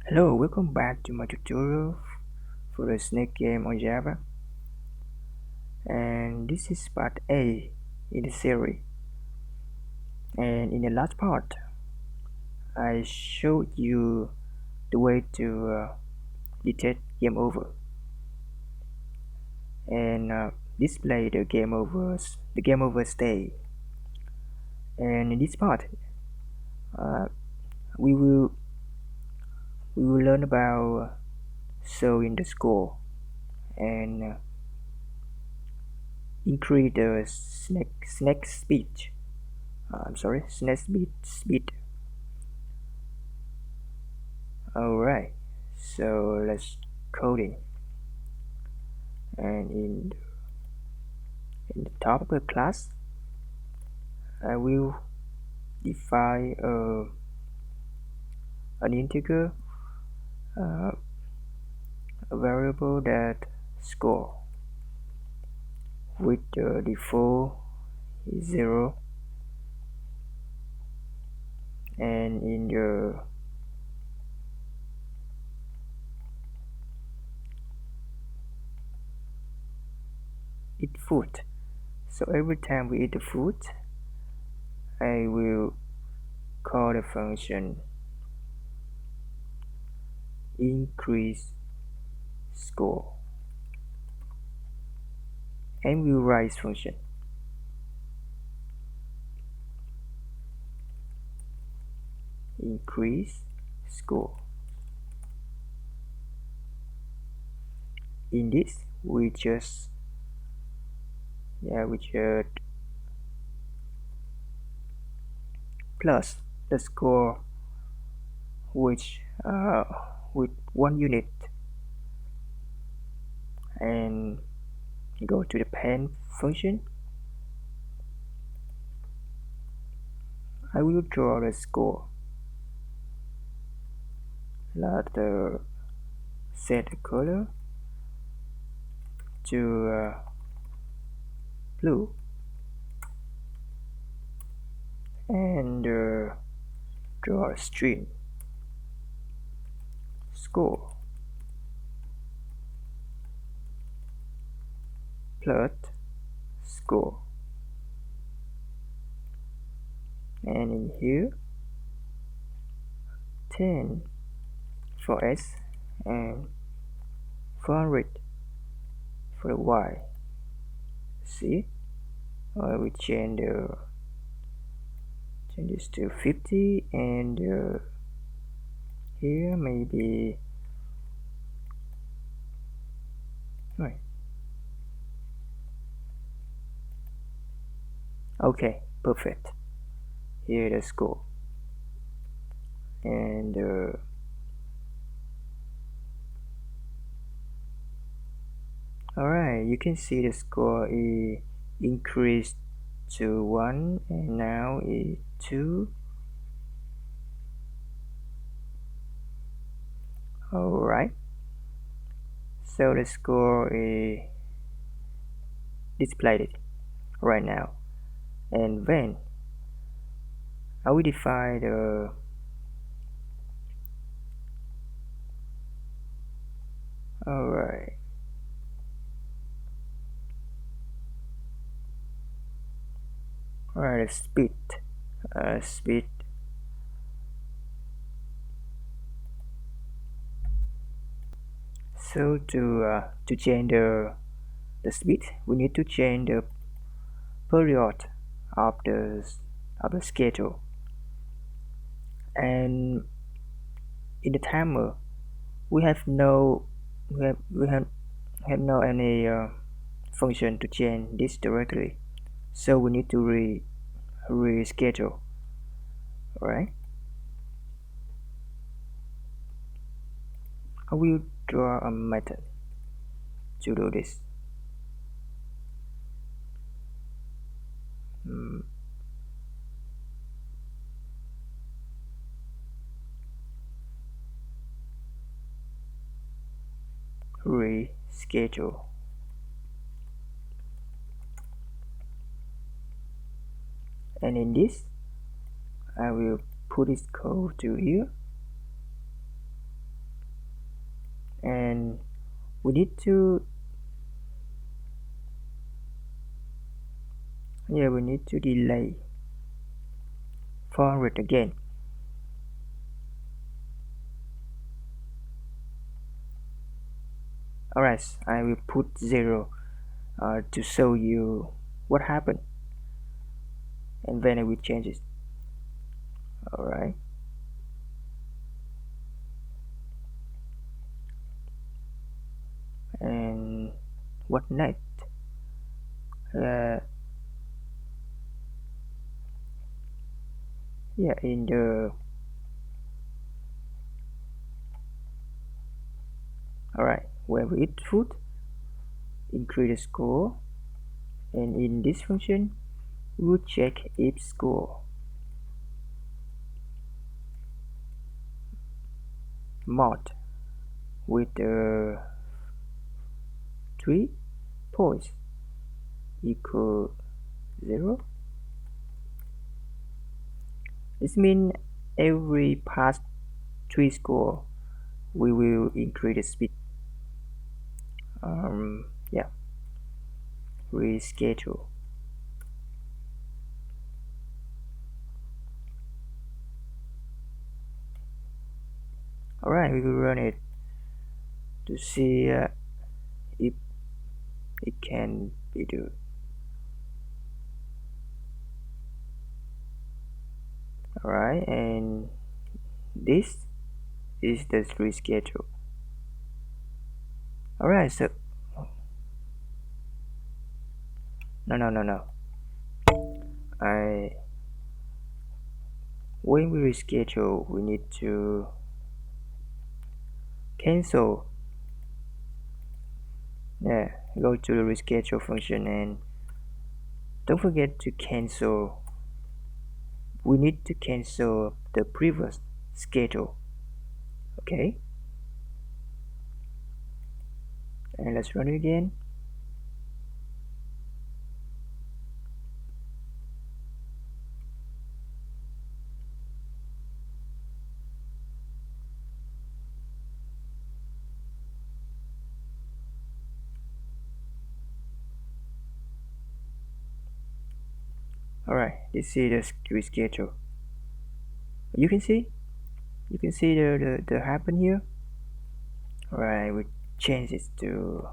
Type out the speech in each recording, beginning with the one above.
Hello, welcome back to my tutorial for the snake game on Java, and this is part A in the series. And in the last part I showed you the way to detect game over and display the game over state. And in this part uh, we will learn about showing the score and increase the snake speed. I'm sorry, snake speed. Alright, so let's coding, and in the top of the class I will define an integer, uh, a variable that score with the default is 0, and in the eat food. So every time we eat the food I will call the function increase score, and we'll write function increase score. In this we just plus the score which with 1 unit, and go to the pen function. I will draw the score. Let set the color to blue, and draw a string score plot score, and in here 10 for S and 400 for the Y. See, we change this to 50, and here maybe right. Okay, perfect. Here the score, and alright, you can see the score is increased to 1, and now is 2. Alright, so the score is displayed right now, and then I will define the alright speed speed. So to change the speed, we need to change the period of the schedule, and in the timer we have no we have no any function to change this directly, so we need to reschedule. Right, I will draw a method to do this. Reschedule, and in this I will put this code to here, and we need to we need to delay 400 again. Alright, I will put 0 to show you what happened, and then I will change it. Alright, and what next? uh, in the alright, where we eat food, increase the score, and in this function we will check if score mod with 3 points equal 0. This means every past 3 score we will increase the speed. Yeah, reschedule. Alright, we will run it to see if it can be done. Alright, and this is the reschedule. Alright, so no. I when we reschedule, we need to cancel. Yeah, go to the reschedule function and don't forget to cancel. We need to cancel the previous schedule. Okay, and let's run it again. Alright, this is the reschedule. You can see the happen here. Alright, we change it to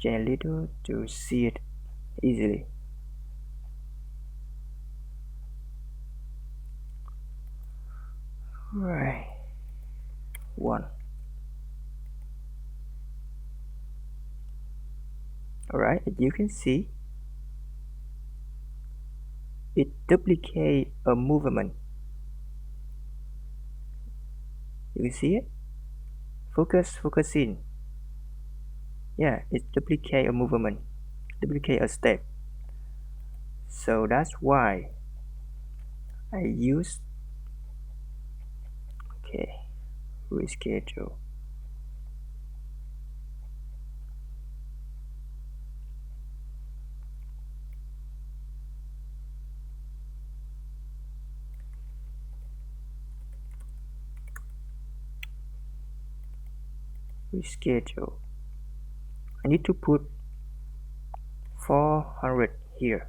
change a little to see it easily. Alright, 1. Alright, as you can see, it duplicates a movement. You can see it? Focus in. Yeah, it duplicate a movement, duplicate a step. So that's why I use reschedule. Reschedule. I need to put 400 here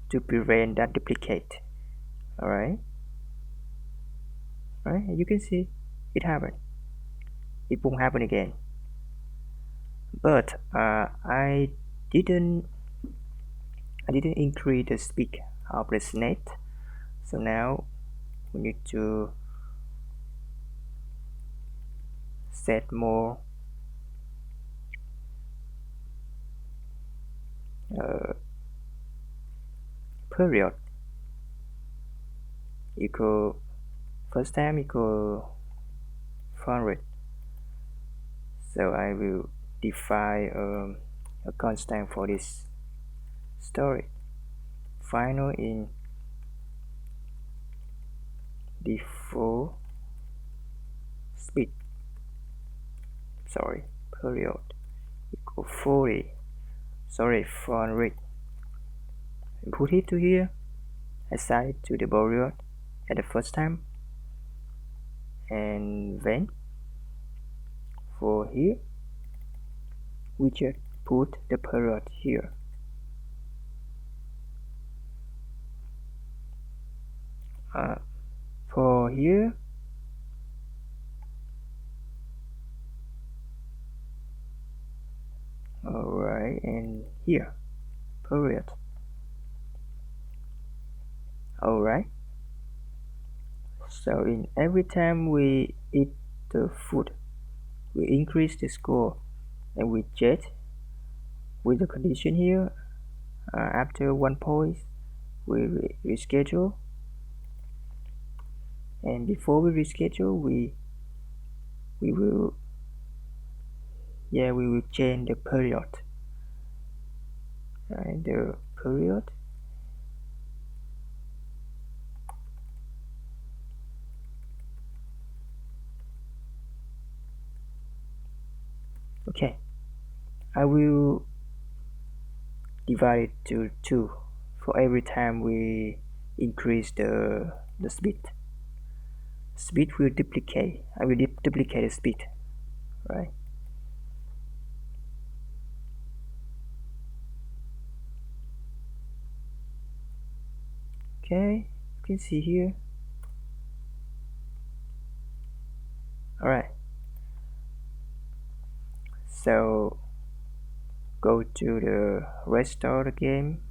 to prevent that duplicate. Alright, you can see it happened. It won't happen again. But I didn't increase the speed of the snake. So now we need to set more period equal first time equal 400. So I will define a constant for this story. Final in default speed, period equal 40, 400. And put it to here, assign it to the period at the first time. and then for here we just put the period here. For here alright, and here period. Alright, so in every time we eat the food we increase the score, and we check with the condition here. After 1 point we reschedule, and before we reschedule we will change the period, right? The period. Okay, I will divide it to 2 for every time we increase the speed. Speed will duplicate. I will duplicate the speed, right? Okay, you can see here. Alright, so go to the restart the game.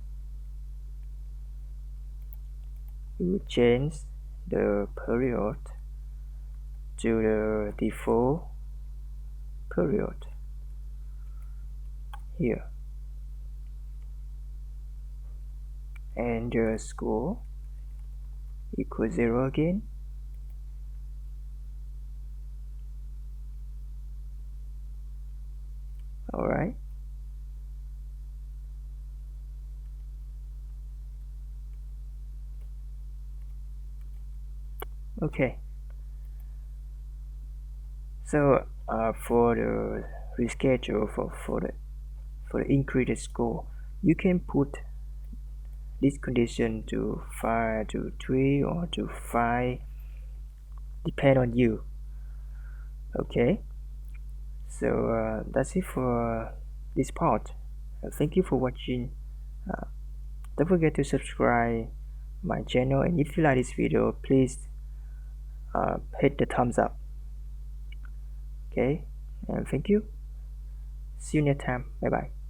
We will change the period to the default period here, and the score equals 0 again. Alright, okay, so for the reschedule for the increased score, you can put this condition to 5 to 3 or to 5, depend on you. Okay, so that's it for this part. Thank you for watching. Don't forget to subscribe my channel, and if you like this video, please hit the thumbs up. Okay, and thank you. See you next time. Bye bye.